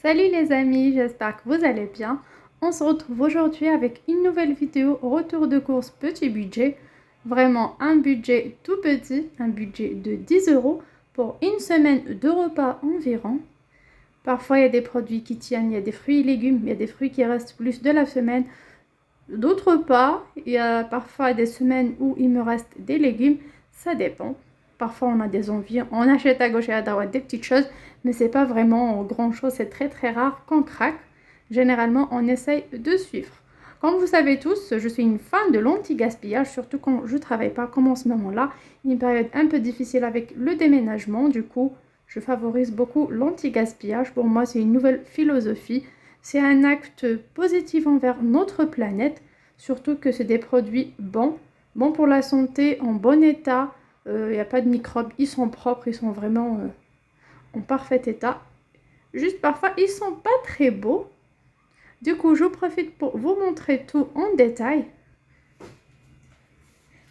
Salut les amis, j'espère que vous allez bien. On se retrouve aujourd'hui avec une nouvelle vidéo retour de course petit budget. Vraiment un budget tout petit, un budget de 10 € pour une semaine de repas environ. Parfois il y a des produits qui tiennent, il y a des fruits et légumes, il y a des fruits qui restent plus de la semaine. D'autres pas, il y a parfois des semaines où il me reste des légumes, ça dépend. Parfois on a des envies, on achète à gauche et à droite des petites choses, mais c'est pas vraiment grand chose, c'est très rare qu'on craque. Généralement on essaye de suivre. Comme vous savez tous, je suis une fan de l'anti-gaspillage, surtout quand je travaille pas comme en ce moment-là. Une période un peu difficile avec le déménagement, du coup je favorise beaucoup l'anti-gaspillage. Pour moi c'est une nouvelle philosophie. C'est un acte positif envers notre planète, surtout que c'est des produits bons pour la santé, en bon état. Il n'y a pas de microbes, ils sont propres, ils sont vraiment en parfait état. Juste parfois, ils sont pas très beaux. Du coup, je profite pour vous montrer tout en détail.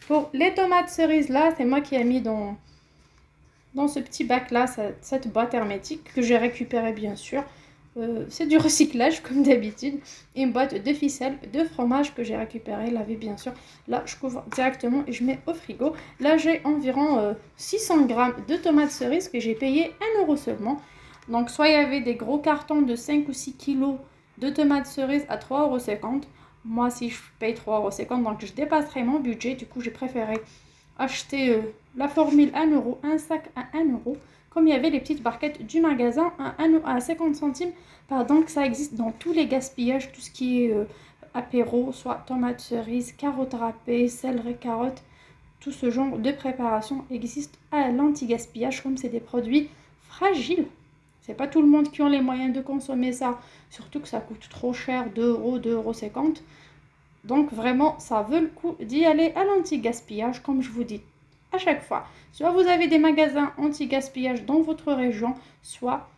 Pour les tomates cerises là, c'est moi qui ai mis dans ce petit bac là, cette boîte hermétique que j'ai récupérée bien sûr. C'est du recyclage comme d'habitude. Une boîte de ficelle de fromage que j'ai récupérée, lavée bien sûr. Là je couvre directement et je mets au frigo. Là j'ai environ 600 g de tomates cerises que j'ai payé 1 € seulement. Donc soit il y avait des gros cartons de 5 ou 6 kg de tomates cerises à 3,50 €. Moi si je paye 3,50 €, donc je dépasserai mon budget. Du coup j'ai préféré acheter la formule 1 €, un sac à 1 €. Comme il y avait les petites barquettes du magasin à 50 centimes. Pardon, que ça existe dans tous les gaspillages, tout ce qui est apéro, soit tomates cerises, carottes râpées, céleri, carottes. Tout ce genre de préparation existe à l'anti-gaspillage, comme c'est des produits fragiles. C'est pas tout le monde qui a les moyens de consommer ça, surtout que ça coûte trop cher, 2 €, 2,50 €. Donc vraiment, ça vaut le coup d'y aller à l'anti-gaspillage, comme je vous dis à chaque fois. Soit vous avez des magasins anti-gaspillage dans votre région, soit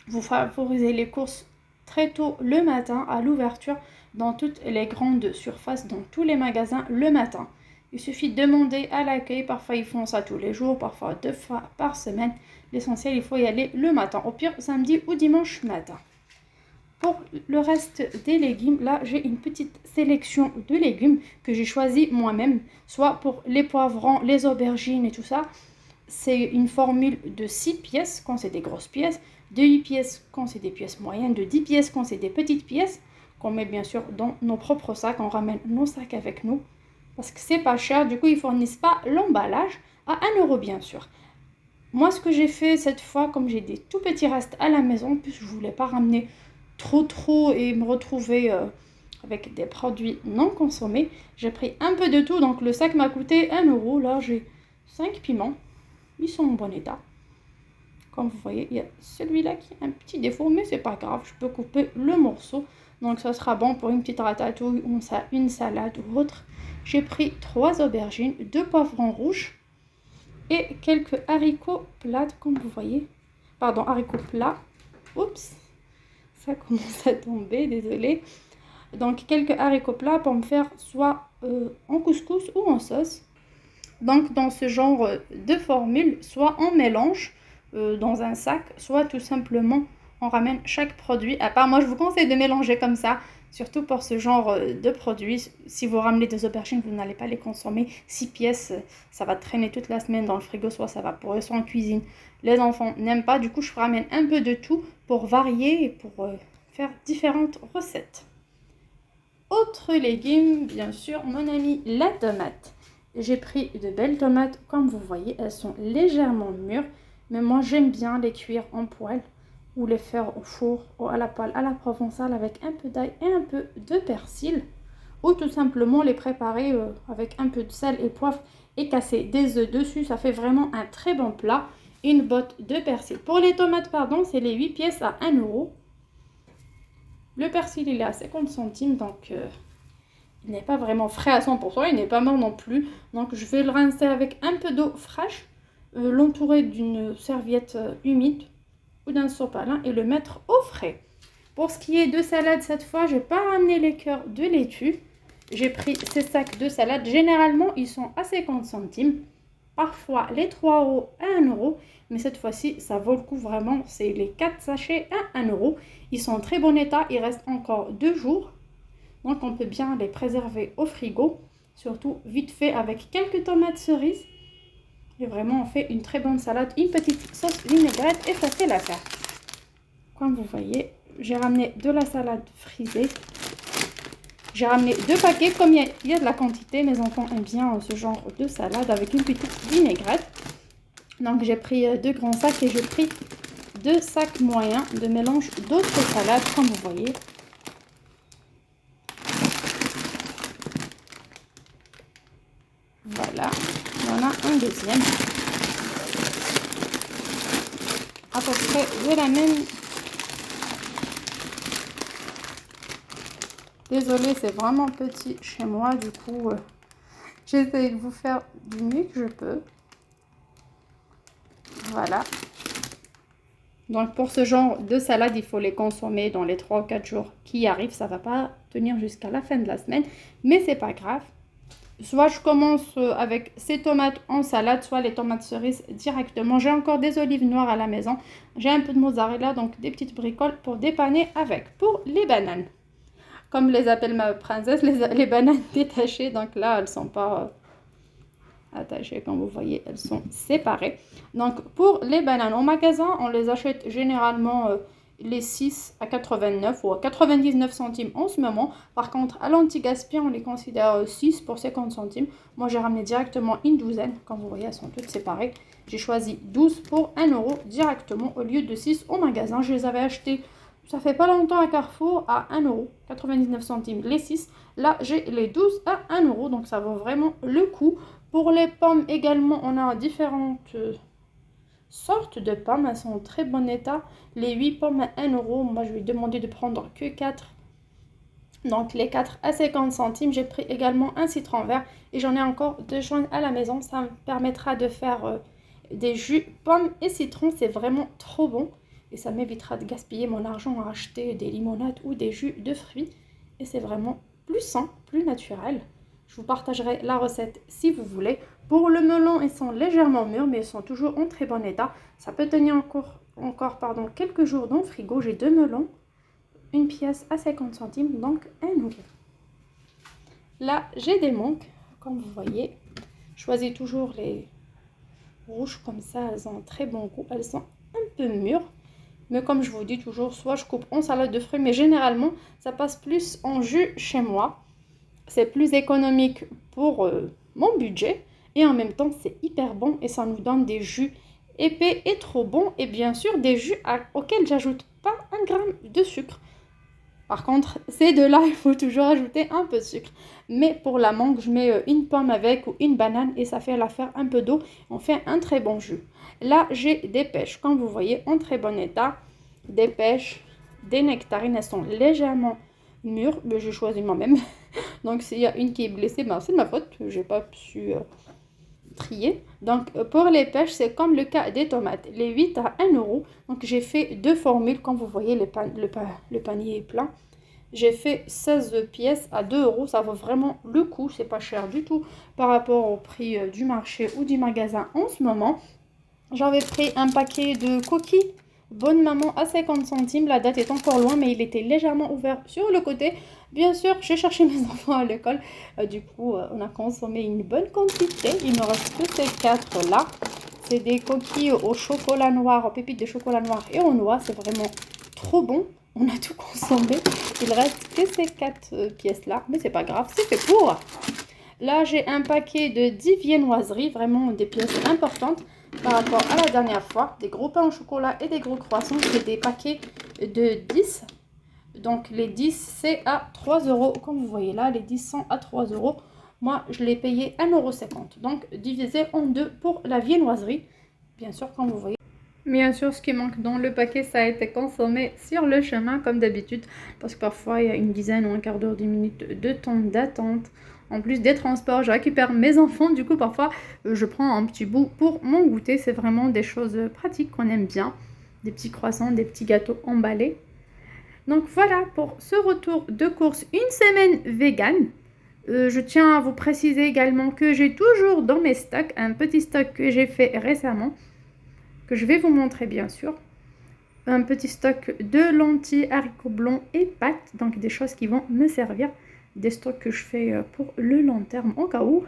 vous favorisez les courses très tôt le matin à l'ouverture dans toutes les grandes surfaces, dans tous les magasins le matin. Il suffit de demander à l'accueil, parfois ils font ça tous les jours, parfois 2 fois par semaine. L'essentiel, il faut y aller le matin, au pire samedi ou dimanche matin. Pour le reste des légumes, là j'ai une petite sélection de légumes que j'ai choisi moi-même, soit pour les poivrons, les aubergines et tout ça. C'est une formule de 6 pièces quand c'est des grosses pièces, de 8 pièces quand c'est des pièces moyennes, de 10 pièces quand c'est des petites pièces, qu'on met bien sûr dans nos propres sacs, on ramène nos sacs avec nous, parce que c'est pas cher, du coup ils fournissent pas l'emballage à 1 € bien sûr. Moi ce que j'ai fait cette fois, comme j'ai des tout petits restes à la maison, puisque je voulais pas ramener trop et me retrouver avec des produits non consommés, j'ai pris un peu de tout, donc le sac m'a coûté 1 €. Là j'ai 5 piments, ils sont en bon état. Comme vous voyez, il y a celui-là qui a un petit défaut, mais c'est pas grave, je peux couper le morceau, donc ça sera bon pour une petite ratatouille ou une salade ou autre. J'ai pris 3 aubergines, 2 poivrons rouges et quelques haricots plats, comme vous voyez. Pardon, haricots plats. Oups, ça commence à tomber, désolé. Donc quelques haricots plats pour me faire soit en couscous ou en sauce. Donc dans ce genre de formule, soit on mélange dans un sac, soit tout simplement on ramène chaque produit à part. Moi je vous conseille de mélanger comme ça, surtout pour ce genre de produits. Si vous ramenez des aubergines, vous n'allez pas les consommer. 6 pièces, ça va traîner toute la semaine dans le frigo, soit ça va pourrir, soit en cuisine. Les enfants n'aiment pas, du coup je ramène un peu de tout pour varier et pour faire différentes recettes. Autre légume, bien sûr, mon ami, la tomate. J'ai pris de belles tomates, comme vous voyez, elles sont légèrement mûres, mais moi j'aime bien les cuire en poêle ou les faire au four ou à la poêle à la provençale avec un peu d'ail et un peu de persil, ou tout simplement les préparer avec un peu de sel et poivre et casser des œufs dessus. Ça fait vraiment un très bon plat. Une botte de persil. Pour les tomates, pardon, c'est les 8 pièces à 1 €. Le persil, il est à 50 centimes, donc il n'est pas vraiment frais à 100%, il n'est pas mort non plus. Donc je vais le rincer avec un peu d'eau fraîche, l'entourer d'une serviette humide ou d'un sopalin et le mettre au frais. Pour ce qui est de salade, cette fois, je n'ai pas ramené les cœurs de laitue. J'ai pris ces sacs de salade. Généralement, ils sont à 50 centimes. parfois les 3 euros à 1 euro. Mais cette fois-ci, ça vaut le coup vraiment. C'est les 4 sachets à 1 euro. Ils sont en très bon état. Il reste encore 2 jours. Donc, on peut bien les préserver au frigo. Surtout vite fait avec quelques tomates cerises. Et vraiment, on fait une très bonne salade. Une petite sauce vinaigrette et facile à faire. Comme vous voyez, j'ai ramené de la salade frisée. J'ai ramené 2 paquets. Comme il y a de la quantité, mes enfants aiment bien ce genre de salade avec une petite vinaigrette. Donc, j'ai pris 2 grands sacs et j'ai pris 2 sacs moyens de mélange d'autres salades, comme vous voyez. Voilà, il y en a un deuxième. À peu près de la même. Désolée, c'est vraiment petit chez moi, du coup, j'essaie de vous faire du mieux que je peux. Voilà. Donc, pour ce genre de salade, il faut les consommer dans les 3 ou 4 jours qui arrivent. Ça ne va pas tenir jusqu'à la fin de la semaine, mais c'est pas grave. Soit je commence avec ces tomates en salade, soit les tomates cerises directement. J'ai encore des olives noires à la maison. J'ai un peu de mozzarella, donc des petites bricoles pour dépanner avec. Pour les bananes, comme les appelle ma princesse, les bananes détachées. Donc là, elles ne sont pas attachées, comme vous voyez, elles sont séparées. Donc pour les bananes au magasin, on les achète généralement les 6 à 89 ou à 99 centimes en ce moment. Par contre, à l'anti-gaspi, on les considère 6 pour 50 centimes. Moi, j'ai ramené directement une douzaine. Comme vous voyez, elles sont toutes séparées. J'ai choisi 12 pour 1 euro directement au lieu de 6 au magasin. Je les avais achetés, ça fait pas longtemps, à Carrefour à 1 euro 99 centimes les 6. Là, j'ai les 12 à 1 euro, donc ça vaut vraiment le coup. Pour les pommes également, on a différentes sortes de pommes, elles sont en très bon état. Les 8 pommes à 1 euro, moi je vais demander de prendre que 4. Donc les 4 à 50 centimes. J'ai pris également un citron vert et j'en ai encore 2 joints à la maison. Ça me permettra de faire des jus pommes et citron. C'est vraiment trop bon et ça m'évitera de gaspiller mon argent à acheter des limonades ou des jus de fruits. Et c'est vraiment plus sain, plus naturel. Je vous partagerai la recette si vous voulez. Pour le melon, ils sont légèrement mûrs, mais ils sont toujours en très bon état. Ça peut tenir encore quelques jours dans le frigo. J'ai 2 melons, une pièce à 50 centimes, donc 1 euro. Là, j'ai des mangues, comme vous voyez. Je choisis toujours les rouges comme ça, elles ont un très bon goût. Elles sont un peu mûres. Mais comme je vous dis toujours, soit je coupe en salade de fruits, mais généralement, ça passe plus en jus chez moi. C'est plus économique pour mon budget et en même temps c'est hyper bon et ça nous donne des jus épais et trop bons et bien sûr des jus auxquels j'ajoute pas 1 gramme de sucre. Par contre, ces deux-là, il faut toujours ajouter un peu de sucre. Mais pour la mangue, je mets une pomme avec ou une banane et ça fait l'affaire un peu d'eau. On fait un très bon jus. Là, j'ai des pêches, comme vous voyez, en très bon état. Des pêches, des nectarines, elles sont légèrement mûres, mais j'ai choisi moi-même. Donc s'il y a une qui est blessée, ben, c'est de ma faute, j'ai pas su trier. Donc pour les pêches, c'est comme le cas des tomates, les 8 à 1 euro. Donc j'ai fait 2 formules, comme vous voyez, le panier est plein. J'ai fait 16 pièces à 2 euros, ça vaut vraiment le coup, c'est pas cher du tout par rapport au prix du marché ou du magasin en ce moment. J'avais pris un paquet de coquilles Bonne Maman à 50 centimes. La date est encore loin, mais il était légèrement ouvert sur le côté. Bien sûr, j'ai cherché mes enfants à l'école. Du coup, on a consommé une bonne quantité. Il me reste que ces 4 là. C'est des coquilles au chocolat noir, aux pépites de chocolat noir et aux noix. C'est vraiment trop bon. On a tout consommé. Il reste que ces 4 pièces là. Mais c'est pas grave, c'est fait pour. Là, j'ai un paquet de 10 viennoiseries. Vraiment des pièces importantes par rapport à la dernière fois. Des gros pains au chocolat et des gros croissants. C'est des paquets de 10. Donc les 10 c'est à 3 euros. Comme vous voyez là, les 10 sont à 3 euros. Moi je l'ai payé 1,50 €. Donc divisé en 2 pour la viennoiserie. Bien sûr, comme vous voyez. Bien sûr, ce qui manque dans le paquet, ça a été consommé sur le chemin comme d'habitude. Parce que parfois il y a une dizaine ou un quart d'heure, 10 minutes de temps d'attente. En plus des transports, je récupère mes enfants. Du coup, parfois, je prends un petit bout pour mon goûter. C'est vraiment des choses pratiques qu'on aime bien. Des petits croissants, des petits gâteaux emballés. Donc voilà pour ce retour de course. Une semaine vegan. Je tiens à vous préciser également que j'ai toujours dans mes stocks un petit stock que j'ai fait récemment, que je vais vous montrer bien sûr. Un petit stock de lentilles, haricots blancs et pâtes, donc des choses qui vont me servir, des stocks que je fais pour le long terme au cas où.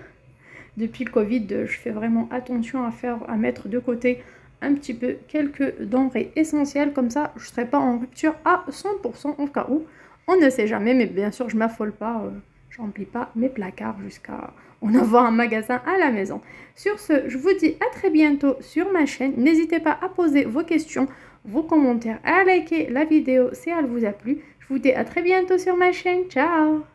Depuis le Covid, je fais vraiment attention à mettre de côté un petit peu quelques denrées essentielles, comme ça je ne serai pas en rupture à 100% au cas où. On ne sait jamais, mais bien sûr je m'affole pas, je remplis pas mes placards jusqu'à en avoir un magasin à la maison. Sur ce, je vous dis à très bientôt sur ma chaîne. N'hésitez pas à poser vos questions, vos commentaires, à liker la vidéo si elle vous a plu. Je vous dis à très bientôt sur ma chaîne. Ciao!